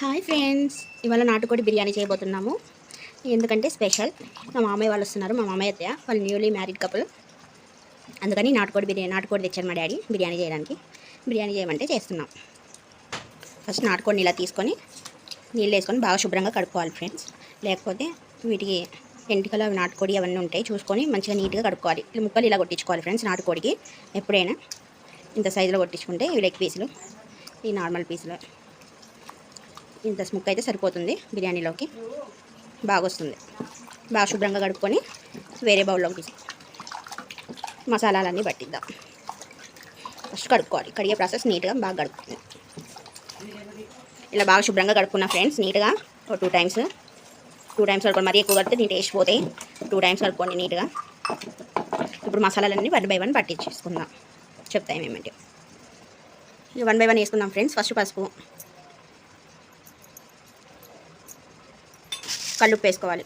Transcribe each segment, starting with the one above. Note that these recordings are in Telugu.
హాయ్ ఫ్రెండ్స్, ఇవాళ నాటుకోడి బిర్యానీ చేయబోతున్నాము. ఎందుకంటే స్పెషల్ మా మామయ్య వాళ్ళు వస్తున్నారు. మా మామయ్య అత్తయ్య వాళ్ళు న్యూలీ మ్యారీడ్ కపుల్. అందుకని నాటుకోడి తెచ్చారు మా డాడీ బిర్యానీ చేయడానికి. బిర్యానీ చేయమంటే చేస్తున్నాం. ఫస్ట్ నాటుకోడిని ఇలా తీసుకొని నీళ్ళు వేసుకొని బాగా శుభ్రంగా కడుక్కోవాలి ఫ్రెండ్స్. లేకపోతే వీటికి ఎంటికలు నాటుకోడి అవన్నీ ఉంటాయి, చూసుకొని మంచిగా నీట్గా కడుక్కోవాలి. ఇలా ముక్కలు ఇలా కొట్టించుకోవాలి ఫ్రెండ్స్. నాటుకోడికి ఎప్పుడైనా ఇంత సైజులో కొట్టించుకుంటే ఇవి లెగ్ పీసులు, ఈ నార్మల్ పీసులు ఇంత స్ముక్ అయితే సరిపోతుంది. బిర్యానీలోకి బాగా వస్తుంది. బాగా శుభ్రంగా కడుక్కొని వేరే బౌల్లోకి తీసి మసాలాలన్నీ పట్టిద్దాం. ఫస్ట్ కడుక్కోవాలి. కడిగే ప్రాసెస్ నీట్గా బాగా కడుక్కుంది. ఇలా బాగా శుభ్రంగా కడుక్కున్నా ఫ్రెండ్స్. నీట్గా ఒక టూ టైమ్స్ కడుక్కోండి. మరీ ఎక్కువ కడితే దీంట్లో వేసిపోతాయి. 2 టైమ్స్ కడుక్కోండి నీట్గా. ఇప్పుడు మసాలాలన్నీ 1 బై 1 పట్టించేసుకుందాం. చెప్తాం ఏమంటే 1 బై 1 వేసుకుందాం ఫ్రెండ్స్. ఫస్ట్ పసుపు, కల్లుప్పు వేసుకోవాలి.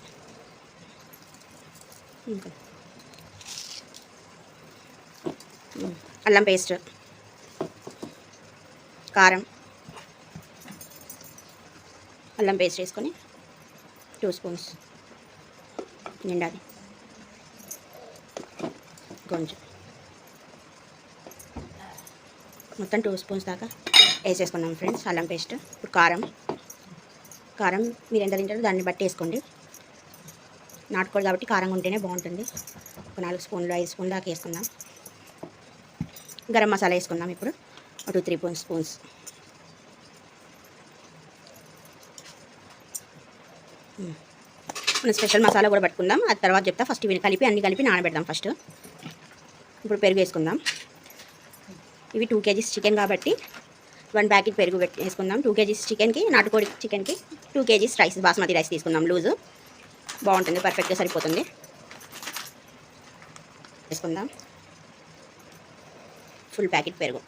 అల్లం పేస్ట్, కారం, అల్లం పేస్ట్ వేసుకొని 2 స్పూన్స్ నిండాలి. కొంచెం మొత్తం 2 స్పూన్స్ దాకా వేసేసుకున్నాం ఫ్రెండ్స్ అల్లం పేస్ట్. ఇప్పుడు కారం మీరు ఎంత తింటారో దాన్ని బట్టి వేసుకోండి. నాటుకోడి కాబట్టి కారంగా ఉంటేనే బాగుంటుంది. ఒక 4 స్పూన్లు 5 స్పూన్లు దాకా వేసుకుందాం. గరం మసాలా వేసుకుందాం. ఇప్పుడు 2-3 స్పూన్స్. మనం స్పెషల్ మసాలా కూడా పట్టుకుందాం, అది తర్వాత చెప్తా. ఫస్ట్ ఇవి అన్ని కలిపి నానబెడదాం ఫస్ట్. ఇప్పుడు పెరుగు వేసుకుందాం. ఇవి 2 kgs చికెన్ కాబట్టి 1 ప్యాకెట్ పెరుగు వేసుకుందాం. 2 kgs చికెన్కి, నాటుకోడి చికెన్కి 2 kgs రైస్, బాస్మతి రైస్ తీసుకుందాం. లూజు బాగుంటుంది, పర్ఫెక్ట్గా సరిపోతుంది. వేసుకుందాం ఫుల్ ప్యాకెట్ పెరుగు.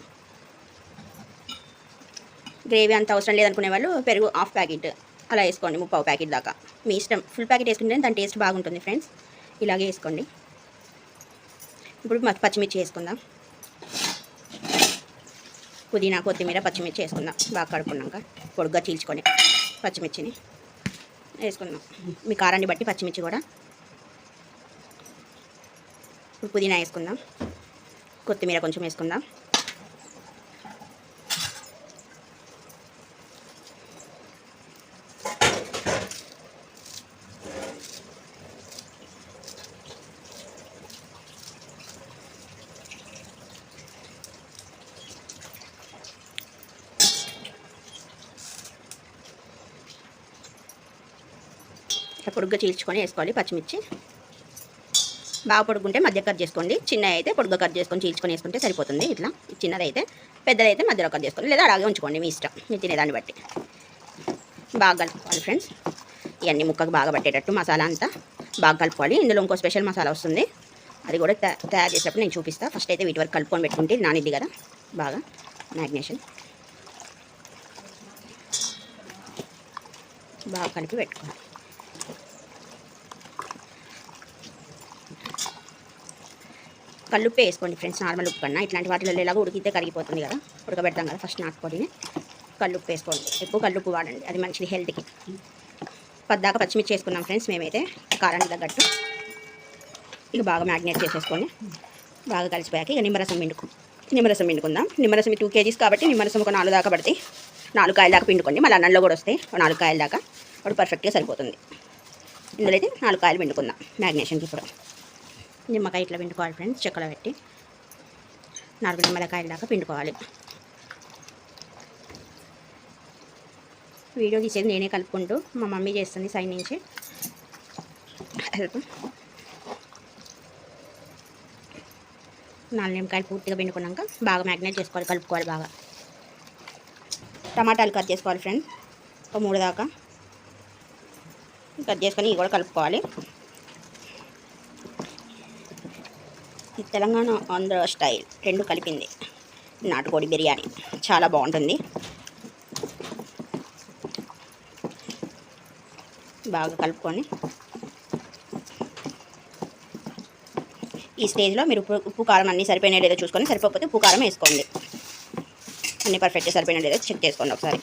గ్రేవీ అంత అవసరం లేదనుకునే వాళ్ళు పెరుగు 1/2 ప్యాకెట్ అలా వేసుకోండి, 3/4 ప్యాకెట్ దాకా మీ ఇష్టం. ఫుల్ ప్యాకెట్ వేసుకుంటే దాని టేస్ట్ బాగుంటుంది ఫ్రెండ్స్. ఇలాగే వేసుకోండి. ఇప్పుడు పచ్చిమిర్చి వేసుకుందాం. పుదీనా, కొత్తిమీర, పచ్చిమిర్చి వేసుకుందాం. బాగా కడుక్కున్నాక పొడుగ్గా చీల్చుకొని పచ్చిమిర్చిని వేసుకుందాం. మీ కారాన్ని బట్టి పచ్చిమిర్చి కూడా. ఇప్పుడు పుదీనా వేసుకుందాం. కొత్తిమీర కొంచెం వేసుకుందాం. పొడుగ్గా చీల్చుకొని వేసుకోవాలి పచ్చిమిర్చి. బాగా పొడుగుంటే మధ్య కట్ చేసుకోండి, చిన్న అయితే పొడుగ్గా కట్ చేసుకొని చీల్చుకొని వేసుకుంటే సరిపోతుంది. ఇట్లా చిన్నదైతే, పెద్దదైతే మధ్యలో కట్ చేసుకోండి, లేదా అలాగే ఉంచుకోండి మీ ఇష్టం, మీరు తినేదాన్ని బట్టి. బాగా కలుపుకోవాలి ఫ్రెండ్స్. ఇవన్నీ ముక్కకు బాగా పట్టేటట్టు మసాలా అంతా బాగా కలుపుకోవాలి. ఇందులో ఇంకో స్పెషల్ మసాలా వస్తుంది, అది కూడా తయారు చేసేటప్పుడు నేను చూపిస్తాను. ఫస్ట్ అయితే వీటి వరకు కలుపుకొని పెట్టుకుంటే నానిద్ది కదా, బాగా మ్యాగ్నేషన్ బాగా కలిపి పెట్టుకోవాలి. కల్లుప్పే వేసుకోండి ఫ్రెండ్స్, నార్మల్ ఉప్పు కన్నా. ఇట్లాంటి వాటిలో ఎలాగో ఉడికితే కరిగిపోతుంది కదా, ఉడకబెడతాం కదా ఫస్ట్ నాటుకోడిని. కల్లుప్పు వేసుకోండి, ఎక్కువ కల్లుప్పు వాడండి, అది మంచిది హెల్త్కి. పద్దాకా పచ్చిమిర్చి వేసుకున్నాం ఫ్రెండ్స్ మేమైతే కారానికి తగ్గట్టు. ఇక బాగా మ్యాగ్నేట్ చేసేసుకొని బాగా కలిసిపోయాక ఇక నిమ్మరసం పిండుకుందాం. నిమ్మరసం 2 kgs కాబట్టి నిమ్మరసం ఒక 4 దాకా పడితే 4 కాయల దాకా పిండుకోండి. మళ్ళీ అన్నంలో కూడా వస్తాయి 4 కాయల దాకా, అప్పుడు పర్ఫెక్ట్గా సరిపోతుంది. ఇందులో అయితే 4 కాయలు పిండుకుందాం మ్యాగ్నేషన్కి. ఇప్పుడు నిమ్మకాయ ఇట్లా పిండుకోవాలి ఫ్రెండ్స్, చెక్కలో పెట్టి 4 నిమ్మకాయల దాకా పిండుకోవాలి. వీడియో తీసేది నేనే కలుపుకుంటూ, మా మమ్మీ చేస్తుంది సైడ్ నుంచి హెల్ప్. 4 నిమ్మకాయలు పూర్తిగా పిండుకున్నాక బాగా మ్యాగ్నేట్ చేసుకోవాలి, కలుపుకోవాలి బాగా. టమాటాలు కట్ చేసుకోవాలి ఫ్రెండ్స్, ఒక 3 దాకా కట్ చేసుకొని ఇవి కూడా కలుపుకోవాలి. తెలంగాణ ఆంధ్ర స్టైల్ 2 కలిపింది నాటుకోడి బిర్యానీ, చాలా బాగుంటుంది. బాగా కలుపుకొని ఈ స్టేజ్లో మీరు ఉప్పు కారం అన్నీ సరిపోయినా లేదో చూసుకొని, సరిపోకపోతే ఉప్పు కారం వేసుకోండి. అన్నీ పర్ఫెక్ట్గా సరిపోయినా లేదో చెక్ చేసుకోండి ఒకసారి.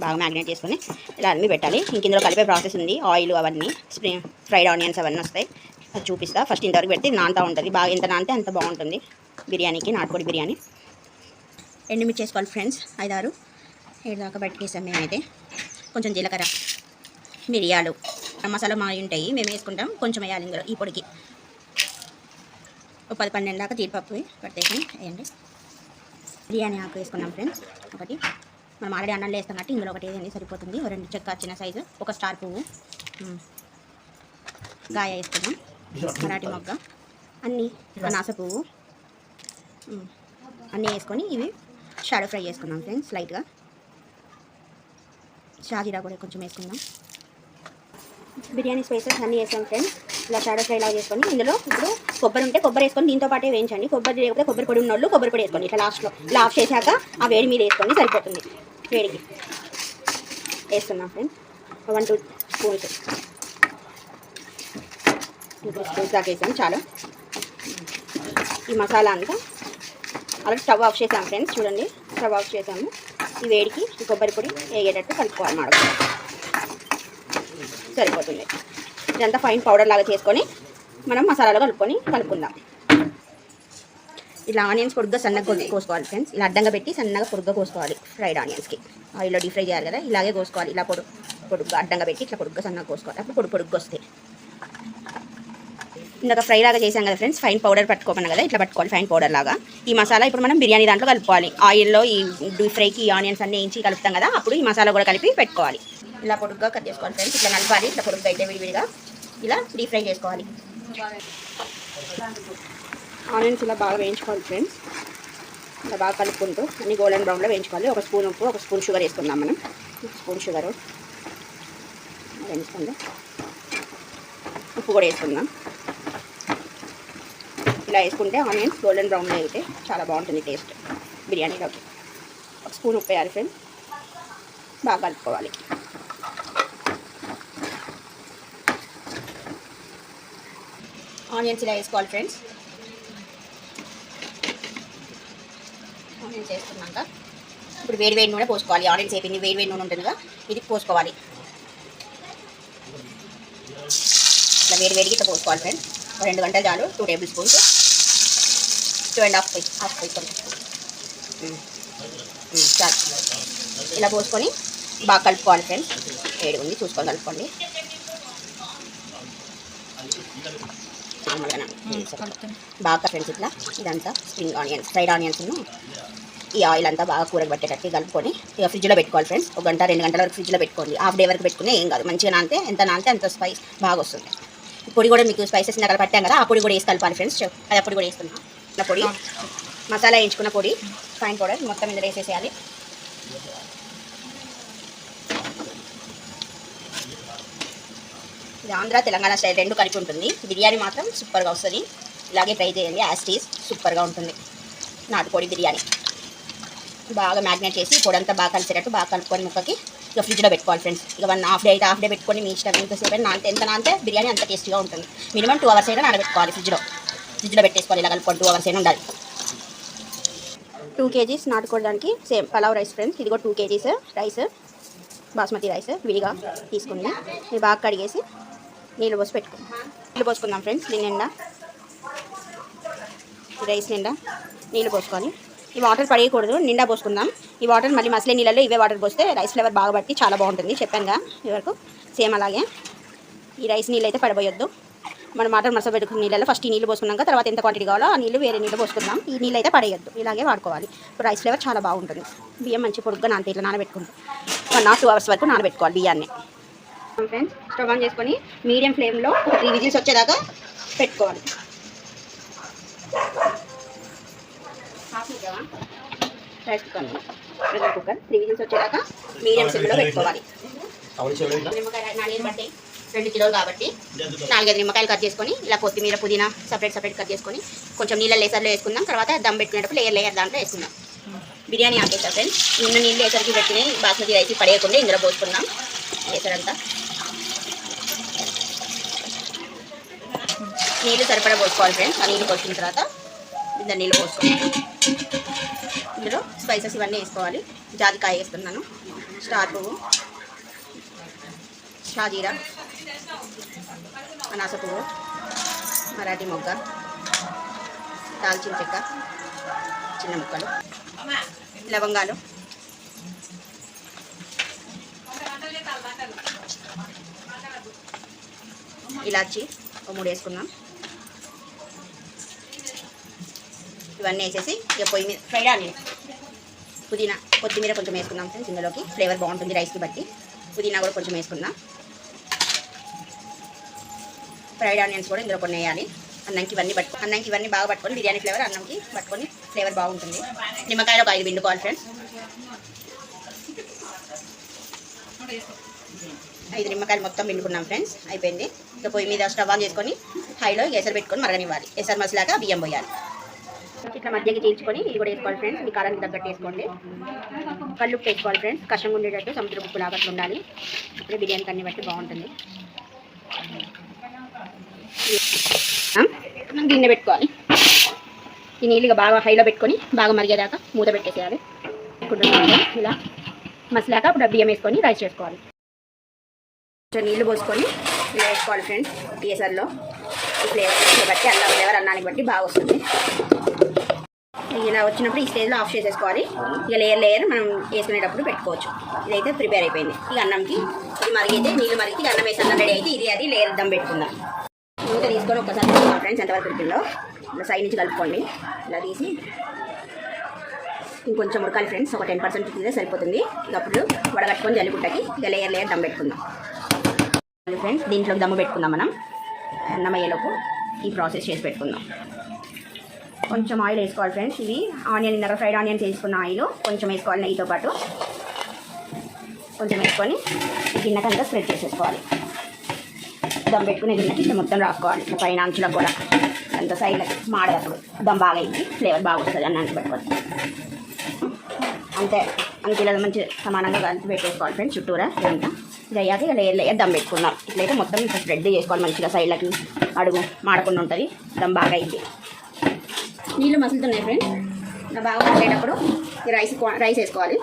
బాగా మ్యాగ్నేట్ చేసుకొని ఇలా అన్నీ పెట్టాలి. ఇంక ఇందులో కలిపే ప్రాసెస్ ఉంది. ఆయిల్ అవన్నీ ఫ్రైడ్ ఆనియన్స్ అవన్నీ వస్తాయి, అది చూపిస్తా. ఫస్ట్ ఇంతవరకు పెడితే నానుతూ ఉంటుంది. బాగా ఎంత నానితే అంత బాగుంటుంది బిర్యానీకి, నాటుకోడి బిర్యానీ. ఎండుమిర్చి చేసుకోవాలి ఫ్రెండ్స్, 5-6 7 దాకా బయటకేసాం మేమైతే. కొంచెం జీలకర్ర, మిరియాలు, మసాలా మావి ఉంటాయి మేము వేసుకుంటాం, కొంచెం వేయాలి ఇందులో ఈ పొడికి. ఒక 10-12 దాకా జీడిపప్పు పట్టేసి వేయండి. బిర్యానీ ఆకు వేసుకున్నాం ఫ్రెండ్స్ ఒకటి. మనం ఆల్రెడీ అన్నంలో వేస్తాం కాబట్టి ఇందులో ఒకటి వేయండి సరిపోతుంది. 2 చెక్క చిన్న సైజు, ఒక స్టార్ పువ్వు, గాయ వేసుకున్నాం, మరాఠీ మొగ్గ, అన్నీ అనాస పువ్వు అన్నీ వేసుకొని ఇవి షాడో ఫ్రై చేసుకున్నాం ఫ్రెండ్స్. లైట్గా షాజీరా కూడా కొంచెం వేసుకుందాం. బిర్యానీ స్పైసెస్ అన్నీ వేసాం ఫ్రెండ్స్. ఇలా షాడో ఫ్రై లాగా చేసుకొని ఇందులో ఇప్పుడు కొబ్బరి ఉంటే కొబ్బరి వేసుకొని దీంతో పాటే వేయించండి. కొబ్బరి లేకపోతే కొబ్బరి పొడి ఉన్నోళ్ళు కొబ్బరి పొడి వేసుకోండి. ఇట్లా లాస్ట్లో ఇలా ఆఫ్ చేశాక ఆ వేడి మీద వేసుకోండి, సరిపోతుంది. వేడికి వేస్తున్నాం ఫ్రెండ్స్. 1-2 స్పూన్స్, 2 స్పూన్స్ దాకా వేసాం చాలు. ఈ మసాలా అంతా అలా స్టవ్ ఆఫ్ చేసాం ఫ్రెండ్స్. చూడండి, స్టవ్ ఆఫ్ చేసాము. ఈ వేడికి ఈ కొబ్బరి పొడి వేగేటట్టు కలుపుకోవాలి మాట, సరిపోతుంది. ఇదంతా ఫైన్ పౌడర్ లాగా చేసుకొని మనం మసాలాలో కలుపుకుందాం. ఇలా ఆనియన్స్ పొడుగ్గా సన్నగా కోసుకోవాలి ఫ్రెండ్స్. ఇలా అడ్డంగా పెట్టి సన్నగా పొడుగ్గా కోసుకోవాలి. ఫ్రైడ్ ఆనియన్స్కి ఆయిల్లో డీప్ ఫ్రై చేయాలి కదా, ఇలాగే కోసుకోవాలి. ఇలా పొడుగ్గా అడ్డంగా పెట్టి ఇట్లా పొడుగ్గా సన్నగా కోసుకోవాలి. అప్పుడు పొడుగ్గా వస్తాయి. ఇందాక ఫ్రై లాగా చేసాం కదా ఫ్రెండ్స్, ఫైన్ పౌడర్ పట్టుకోమన్నా కదా, ఇట్లా పట్టుకోవాలి ఫైన్ పౌడర్ లాగా. ఈ మసాలా ఇప్పుడు మనం బిర్యానీ దాంట్లో కలుపుకోవాలి. ఆయిల్లో ఈ డీప్ ఫ్రైకి ఈ ఆనియన్స్ అన్నీ వేయించి కలుపుతాం కదా, అప్పుడు ఈ మసాలా కూడా కలిపి పెట్టుకోవాలి. ఇలా పొడుగ్గా కట్ చేసుకోవాలి ఫ్రెండ్స్. ఇట్లా నలపాలి, ఇట్లా పొడుగ్గా అయితే విడివిడిగా ఇలా డీప్ ఫ్రై చేసుకోవాలి. ఆనియన్స్ ఇలా బాగా వేయించుకోవాలి ఫ్రెండ్స్. ఇలా బాగా కలుపుకుంటూ అన్ని గోల్డెన్ బ్రౌన్లో వేయించుకోవాలి. 1 స్పూన్ ఉప్పు, 1 స్పూన్ షుగర్ వేసుకుందాం మనం. 1 స్పూన్ షుగరు వేయించుకుందాం. ఉప్పు కూడా వేసుకుందాం. ఇలా వేసుకుంటే ఆనియన్స్ గోల్డెన్ బ్రౌన్లో అయితే చాలా బాగుంటుంది టేస్ట్ బిర్యానీలోకి. 1 స్పూన్ ఉప్పు వేయాలి ఫ్రెండ్స్. బాగా కలుపుకోవాలి. ఆనియన్స్ ఇలా వేసుకోవాలి ఫ్రెండ్స్. ఆనియన్స్ వేసుకున్నాక ఇప్పుడు వేడి నూనె పోసుకోవాలి. ఆనియన్స్ వేపింది వేడి నూనె ఉంటుందిగా, ఇది పోసుకోవాలి. ఇట్లా వేడికి ఇట్లా పోసుకోవాలి ఫ్రెండ్స్. 2 గంటలు చాలు. 2 టేబుల్ స్పూన్స్, 2.5 హాఫ్ స్పూన్ చాలు. ఇలా పోసుకొని బాగా కలుపుకోవాలి ఫ్రెండ్స్. వేడి ఉంది చూసుకొని కలుపుకోండి. బాగా ఫ్రెండ్స్ ఇట్లా ఇదంతా స్ప్రింగ్ ఆనియన్స్, ఫ్రైడ్ ఆనియన్స్ ఈ ఆయిల్ అంతా బాగా కూరకు పట్టేటట్టు కలుపుకొని ఇక ఫ్రిడ్జ్లో పెట్టుకోవాలి ఫ్రెండ్స్. 1 గంట 2 గంటల వరకు ఫ్రిడ్జ్లో పెట్టుకోండి. హాఫ్ డే వరకు పెట్టుకునే ఏం కాదు, మంచిగా నానితే ఎంత నానితే అంత స్పైస్ బాగా వస్తుంది. పొడి కూడా మీకు స్పైసెస్ ఇందాక పట్టాం కదా, ఆ పొడి కూడా వేసి కలపాలి ఫ్రెండ్స్. అది పొడి కూడా వేసుకున్నాం. ఇలా పొడి మసాలా వేయించుకున్న పొడి ఫైన్ పౌడర్ మొత్తం ఇందులో వేసేసేయాలి. ఇది ఆంధ్ర తెలంగాణ స్టైల్ 2 కలిపి ఉంటుంది. బిర్యానీ మాత్రం సూపర్గా వస్తుంది. ఇలాగే ట్రై చేయండి, యాస్టీస్ సూపర్గా ఉంటుంది నాటుకోడి బిర్యానీ. బాగా మ్యాగ్నేట్ చేసి పొడంతా బాగా కలిసేటట్టు బాగా కలుపుకొని ముక్కకి ఇక ఫ్రిడ్జ్లో పెట్టుకోవాలి ఫ్రెండ్స్. ఇక 1 హాఫ్ డే అయితే హాఫ్ డే పెట్టుకొని మీ ఇష్టం ఎంతసేపు నానితే ఎంత నానితే బిర్యానీ అంత టేస్టీగా ఉంటుంది. మినిమం 2 అవర్స్ అయినా నానబెట్టుకోవాలి ఫ్రిడ్జ్లో పెట్టేసుకోవాలి. ఇలా కలుపుకొని 2 అవర్స్ అయినా ఉండాలి. 2 kgs నాటుకోడి దానికి సేమ్ పలావ్ రైస్ ఫ్రెండ్స్. ఇది కూడా 2 kgs రైస్, బాస్మతి రైస్ విడిగా తీసుకుంది. ఇది బాగా కడిగేసి నీళ్ళు పోసి పెట్టుకుందాం. నీళ్ళు పోసుకుందాం ఫ్రెండ్స్. దీని నిండా రైస్ నిండా నీళ్ళు పోసుకొని ఈ వాటర్ పడేయకూడదు, నిండా పోసుకుందాం. ఈ వాటర్ మళ్ళీ మసలే నీళ్ళలో ఇవే వాటర్ పోస్తే రైస్ ఫ్లేవర్ బాగా పట్టి చాలా బాగుంటుంది. చెప్పానుగా ఇవరకు సేమ్ అలాగే. ఈ రైస్ నీళ్ళు అయితే పడబోయొద్దు. మనం వాటర్ మసలు పెట్టుకున్న నీళ్ళలో ఫస్ట్ ఈ నీళ్ళు పోసుకున్నాక తర్వాత ఎంత క్వాంటిటీ కావాలో ఆ నీళ్ళు వేరే నీళ్ళు పోసుకుందాం. ఈ నీళ్ళు అయితే పడేయొద్దు, ఇలాగే వాడుకోవాలి. ఇప్పుడు రైస్ ఫ్లేవర్ చాలా బాగుంటుంది. బియ్యం మంచి పొడుగ్గా నానితే ఇట్లా నానబెట్టుకుంటాం. 1 or 2 hours వరకు నానబెట్టుకోవాలి బియ్యాన్ని ఫ్రెండ్స్. స్టవ్ ఆన్ చేసుకొని మీడియం ఫ్లేమ్లో 3 విజిల్స్ వచ్చేదాకా పెట్టుకోవాలి. రైస్ కుక్కర్ 3 విజిల్స్ వచ్చేదాకా మీడియం సిమ్లో పెట్టుకోవాలి. నిమ్మకాయ 4 పట్టాయి, 2 కిలోలు కాబట్టి 4-5 నిమ్మకాయలు కట్ చేసుకొని ఇలా కొత్తిమీర పుదీనా సపరేట్ కట్ చేసుకొని కొంచెం నీళ్ళ లేసర్లో వేసుకుందాం. తర్వాత దమ్ పెట్టుకునేటప్పుడు లేయర్ దాంట్లో వేసుకుందాం. బిర్యానీ ఆపేస్తాం ఫ్రెండ్స్. నిన్న నీళ్ళు లేసరికి పెట్టిన బాస్మతి రైస్ పడేయకుండా ఇందులో పోసుకుందాం. లేసర్ అంతా నీళ్ళు సరిపడా పోసుకోవాలి ఫ్రెండ్స్. ఆ నీళ్ళు పోసిన తర్వాత ఇందులో నీళ్ళు పోసుకోవాలి. ఇందులో స్పైసెస్ ఇవన్నీ వేసుకోవాలి. జాజికాయ వేస్తున్నాను, స్టార్ పువ్వు, షాజీరా, అనాస పువ్వు, మరాఠీ మొగ్గ, దాల్చిన చెక్క చిన్న ముక్కలు, లవంగాలు, ఇలాచి ఒక 3 వేసుకుందాం. ఇవన్నీ వేసేసి ఇక పొయ్యి మీద ఫ్రైడ్ ఆనియన్, పుదీనా, కొత్తిమీర కొంచెం వేసుకుందాం ఫ్రెండ్స్. ఇందులోకి ఫ్లేవర్ బాగుంటుంది రైస్కి బట్టి. పుదీనా కూడా కొంచెం వేసుకుందాం. ఫ్రైడ్ ఆనియన్స్ కూడా ఇందులో కొన్ని వేయాలి. అన్నంకి ఇవన్నీ బాగా పట్టుకొని బిర్యానీ ఫ్లేవర్ అన్నంకి పట్టుకొని ఫ్లేవర్ బాగుంటుంది. నిమ్మకాయలు ఒక 5 పిండుకోవాలి ఫ్రెండ్స్. 5 నిమ్మకాయలు మొత్తం పిండుకున్నాం ఫ్రెండ్స్. అయిపోయింది. ఇక పొయ్యి మీద స్టవ్ ఆన్ చేసుకొని హైలో ఎసరు పెట్టుకొని మరగనివ్వాలి. ఎసరు మసలాగా బియ్యం పోయాలి. ఇట్లా మధ్యకి చీల్చుకొని ఇది కూడా వేసుకోవాలి ఫ్రెండ్స్. మీ కారానికి తగ్గట్టు వేసుకోండి. కల్లుప్పు వేసుకోవాలి ఫ్రెండ్స్. కష్టంగా ఉండేటట్టు సముద్ర ఉప్పు లాగా ఉండాలి. అప్పుడే బిర్యానీకి అన్ని బట్టి బాగుంటుంది. గిన్నె పెట్టుకోవాలి. ఈ నీళ్ళుగా బాగా హైలో పెట్టుకొని బాగా మరిగేదాకా మూత పెట్టేసేయాలి. ఇలా మసలాక అప్పుడు బియ్యం వేసుకొని రైస్ చేసుకోవాలి. నీళ్ళు పోసుకొని ఇలా వేసుకోవాలి ఫ్రెండ్స్. కేసర్లో ఈ ఫ్లేవర్ బట్టి అల్లం ఫ్లేవర్ అన్నానికి బట్టి బాగా వస్తుంది. ఇలా వచ్చినప్పుడు ఈ స్టేజ్లో ఆఫ్ చేసేసుకోవాలి. ఇక లేయర్ మనం వేసుకునేటప్పుడు పెట్టుకోవచ్చు. ఇదైతే ప్రిపేర్ అయిపోయింది. ఇక అన్నంకి ఇది మరిగితే నీళ్ళు మరిగితే అన్నం వేసి అన్నం రెడీ అయితే అది లేయర్ దమ్ పెట్టుకుందాం. మూత తీసుకొని ఒక్కసారి ఫ్రెండ్స్ ఎంతవరకు ఉడికిందో ఇలా సైడ్ నుంచి కలుపుకోండి. ఇలా తీసి ఇంకొంచెం ఉడకాలి ఫ్రెండ్స్. ఒక 10% ఉడికితే సరిపోతుంది. ఇక అప్పుడు వడగట్టుకొని జల్లిపుట్టకి ఇక లేయర్ దమ్ పెట్టుకుందాం ఫ్రెండ్స్. దీంట్లోకి దమ్ము పెట్టుకుందాం. మనం అన్నం అయ్యేలోపు ఈ ప్రాసెస్ చేసి పెట్టుకుందాం. కొంచెం ఆయిల్ వేసుకోవాలి ఫ్రెండ్స్. ఇది ఆనియన్ ఇందాక ఫ్రైడ్ ఆనియన్స్ వేసుకున్న ఆయిల్ కొంచెం వేసుకోవాలి. నెయ్యితో పాటు కొంచెం వేసుకొని గిన్నెకంతా స్ప్రెడ్ చేసేసుకోవాలి. దమ్ పెట్టుకునే గిన్నెకి ఇట్లా మొత్తం రాసుకోవాలి. ఇట్లా పైన అంచులకు కూడా అంత సైడ్లకి మాడేటప్పుడు దమ్ బాగా అయింది. ఫ్లేవర్ బాగా వస్తుంది అన్నానికి పెట్టుకొని. అంతే ఇలా మంచి సమానంగా కలిపి పెట్టేసుకోవాలి ఫ్రెండ్స్. చుట్టూరా ఇదంతా ఇది అయ్యాక ఇక లేయర్ దమ్ పెట్టుకుందాం. ఇట్లయితే మొత్తం ఇట్లా స్ప్రెడ్ చేసుకోవాలి మంచిగా. సైడ్లకి అడుగు మాడకుండా ఉంటుంది. దమ్ బాగా అయింది. నీళ్ళు మసులుతున్నాయి ఫ్రెండ్స్. ఇలా బాగా మసిలేటప్పుడు ఈ రైస్ వేసుకోవాలి.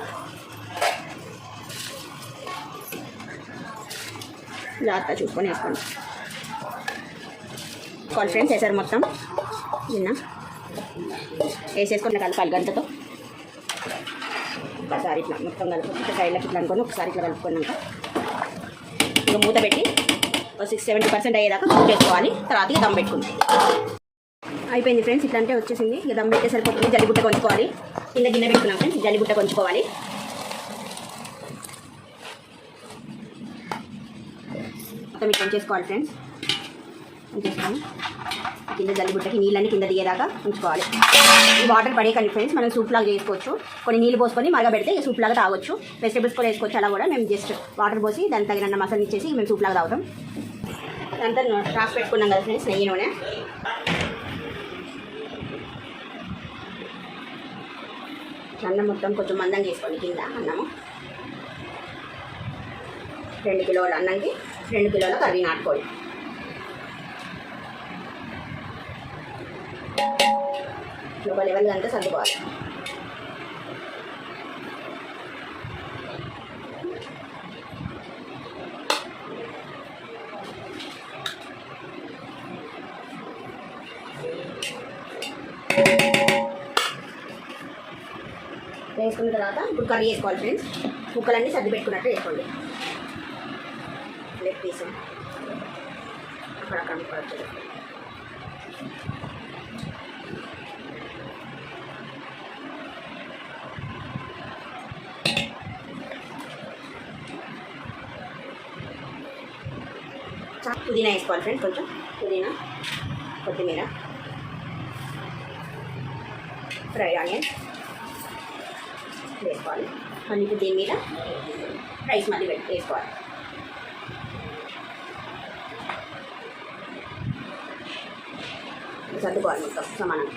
జాగ్రత్త చూసుకొని వేసుకోండి ఫ్రెండ్స్. వేసారు మొత్తం నిన్న వేసేసుకొని కలపాలి గంటతో. ఒకసారి ఇట్లా మొత్తం కలుపుకొని ఇట్లా సైడ్లకి ఇట్లా అనుకొని ఒకసారి ఇట్లా కలుపుకున్నాక ఇక మూత పెట్టి 60-70% అయ్యేదాకా కుక్ చేసుకోవాలి. తర్వాత ఇక దమ్ పెట్టుకుంది. అయిపోయింది ఫ్రెండ్స్. ఇట్లా అంటే వచ్చేసింది. ఇక దమ్ పెట్టే సరిపోతుంది. జల్లిబుట్ట కొంచుకోవాలి. కింద గిన్నె పెట్టుకున్నాం ఫ్రెండ్స్. జల్లిబుట్ట కొంచుకోవాలి. మొత్తం ఇట్లా చేసుకోవాలి ఫ్రెండ్స్. ఉంచేసుకొని కింద జల్లిబుట్టకి నీళ్ళని కింద దిగేదాకా ఉంచుకోవాలి. ఈ వాటర్ పడేయకండి ఫ్రెండ్స్. మనం సూప్ లాగా చేసుకోవచ్చు. కొన్ని నీళ్ళు పోసుకొని మరగబెడితే ఈ సూప్ లాగా తాగొచ్చు. వెజిటేబుల్స్ కూడా వేసుకోవచ్చు. అలా కూడా మేము జస్ట్ వాటర్ పోసి దానికి తగిన మసాలా ఇచ్చేసి మేము సూప్ లాగా తాగుతాం. ఇదంతా రాసి పెట్టుకున్నాం కదా ఫ్రెండ్స్. నెయ్యి నూనె అన్నం మొత్తం కొంచెం మందం చేసుకోండి. కింద అన్నము 2 కిలోల అన్నంకి 2 కిలోల కర్రీ నాటుకోండి. ఒక లెవెల్ అంతా సర్దుకోవాలి. వేసుకున్న తర్వాత ఇప్పుడు కర్రీ వేసుకోవాలి ఫ్రెండ్స్. ముక్కలన్నీ సర్ది పెట్టుకున్నట్టు వేసుకోండి. లెగ్ పీస్ అక్కడక్కడ ముక్కలు పుదీనా వేసుకోవాలి ఫ్రెండ్స్. కొంచెం పుదీనా, కొత్తిమీర, ఫ్రైడ్ ఆనియన్ వేసుకోవాలి. మళ్ళీ దీని మీద రైస్ మళ్ళీ వేసుకోవాలి. సర్దుకోవాలి మొత్తం సమానంగా.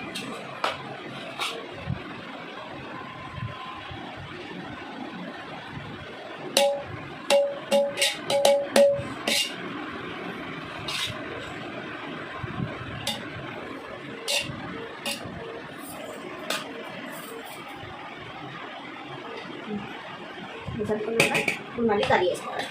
సర్దుకున్నాక ఇప్పుడు మళ్ళీ కర్రీ వేసుకోవాలి.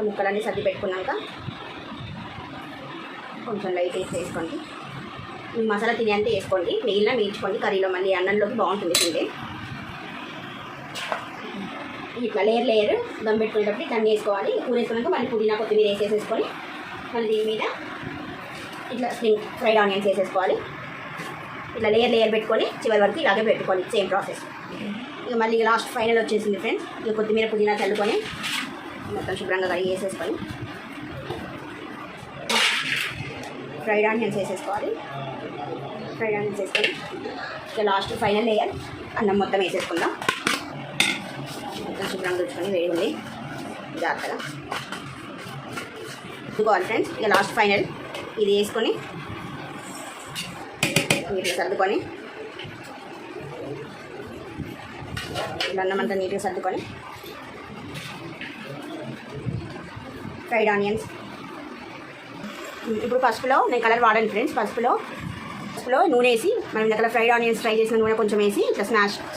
ముక్కలన్నీ సర్ది పెట్టుకున్నాక కొంచెం లైట్ వేసుకోండి. మీ మసాలా తినే అంతే వేసుకోండి, మిగిలిన వేయించుకోండి కర్రీలో, మళ్ళీ అన్నంలోకి బాగుంటుంది తింటే. ఇట్లా లేయర్ దమ్ పెట్టుకునేటప్పుడు ఇట్లా అన్నీ వేసుకోవాలి. కూర వేసుకున్నాక మళ్ళీ పుదీనా కొత్తిమీర వేసేసుకొని మళ్ళీ దీని మీద ఇట్లా ఫ్రైడ్ ఆనియన్స్ వేసేసుకోవాలి. ఇట్లా లేయర్ పెట్టుకొని చివరి వరకు ఇలాగే పెట్టుకోవాలి. Same process. ఇక మళ్ళీ లాస్ట్ ఫైనల్ వచ్చేసింది ఫ్రెండ్స్. ఇక కొత్తిమీర పుదీనా చల్లుకొని మొత్తం శుభ్రంగా కడిగి వేసేసుకొని ఫ్రైడ్ ఆనియన్స్ వేసేసుకోవాలి. ఫ్రైడ్ ఆనియన్స్ వేసుకొని ఇక లాస్ట్ ఫైనల్ లేయర్ అన్నం మొత్తం వేసేసుకుందాం. మొత్తం శుభ్రంగా రుచుకొని వేడి ఉంది జాగ్రత్తగా సర్దుకోవాలి ఫ్రెండ్స్. ఇక లాస్ట్ ఫైనల్ ఇది వేసుకొని నీట్గా సర్దుకొని అన్నం అంతా నీట్గా సర్దుకొని ఫ్రైడ్ ఆనియన్స్. ఇప్పుడు పసుపులో నేను కలర్ వాడాను ఫ్రెండ్స్. పసుపులో నూనె వేసి మనం ఇందాక ఫ్రైడ్ ఆనియన్స్ ఫ్రై చేసిన నూనె కొంచెం వేసి ఇట్లా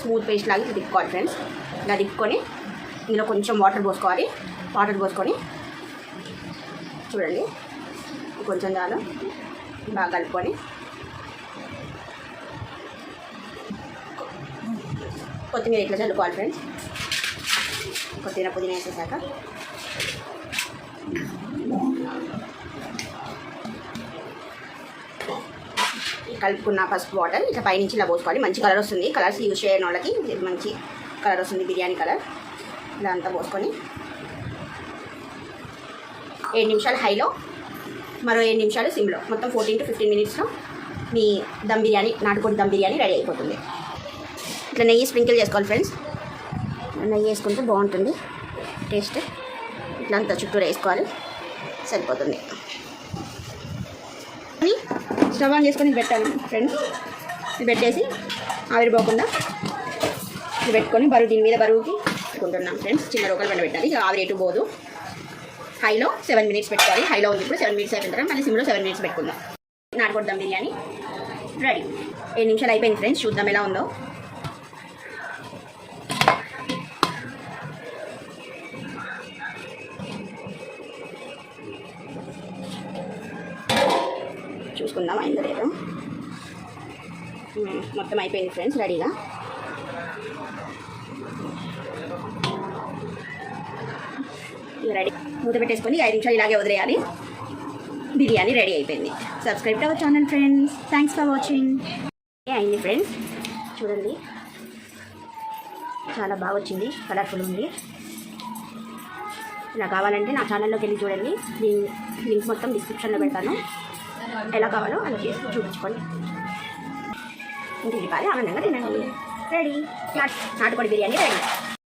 స్మూత్ పేస్ట్ లాగా తిప్పుకోవాలి ఫ్రెండ్స్. ఇలా తిప్పుకొని ఇందులో కొంచెం వాటర్ పోసుకోవాలి. వాటర్ పోసుకొని చూడండి కొంచెం చాలు బాగా కలుపుకొని కొత్తిమీర ఇట్లా చల్లుకోవాలి ఫ్రెండ్స్. కొత్తిమీర పుదీనా వేసేసాక కలుపుకున్న పసుపు వాటర్ ఇట్లా పైనుంచి ఇలా పోసుకోవాలి. మంచి కలర్ వస్తుంది. కలర్స్ యూజ్ చేయని వాళ్ళకి మంచి కలర్ వస్తుంది, బిర్యానీ కలర్. ఇలా అంతా పోసుకొని 7 నిమిషాలు హైలో, మరో 7 నిమిషాలు సిమ్లో, మొత్తం 14 to 15 మినిట్స్లో మీ దమ్ బిర్యానీ, నాటుకోడి దమ్ బిర్యానీ రెడీ అయిపోతుంది. ఇట్లా నెయ్యి స్ప్రింకిల్ చేసుకోవాలి ఫ్రెండ్స్. నెయ్యి వేసుకుంటే బాగుంటుంది టేస్ట్. ఇట్లా అంతా చుట్టూరు వేసుకోవాలి, సరిపోతుంది. స్టవ్ ఆన్ చేసుకొని పెట్టాను ఫ్రెండ్స్. ఇది పెట్టేసి ఆవిరిపోకుండా ఇది పెట్టుకొని దీని మీద బరువుకి పెట్టుకుంటున్నాం ఫ్రెండ్స్. చిన్న రోకలు బండ పెట్టాలి. ఆవిరి ఎటు పోదు. హైలో 7 మినిట్స్ పెట్టుకోవాలి. హైలో ఉంది ఇప్పుడు. 7 మినిట్స్ అయిపోయిన తర్వాత మళ్ళీ సిమ్లో 7 మినిట్స్ పెట్టుకుందాం. నాటుకోడి దమ్ బిర్యానీ రెడీ. 7 నిమిషాలు అయిపోయింది ఫ్రెండ్స్. చూద్దాం ఎలా ఉందో. చూసుకుందాం అయిందో లేదో. మొత్తం అయిపోయింది ఫ్రెండ్స్ రెడీగా. రెడీ. మూత పెట్టేసుకొని 5 నిమిషాలు ఇలాగే వదిలేయాలి. బిర్యానీ రెడీ అయిపోయింది. Subscribe to our channel friends. Thanks for watching. అయింది ఫ్రెండ్స్ చూడండి, చాలా బాగా వచ్చింది, కలర్ఫుల్ ఉంది. ఇలా కావాలంటే నా ఛానల్లోకి వెళ్ళి చూడండి. దీని లింక్ మొత్తం డిస్క్రిప్షన్లో పెడతాను. ఎలా కావాలో అలా చేసి చూపించుకోండి. ఇంటికి పాలి ఆనందంగా తినండి. రెడీ. నాటుకోడి బిర్యానీ రెడీ.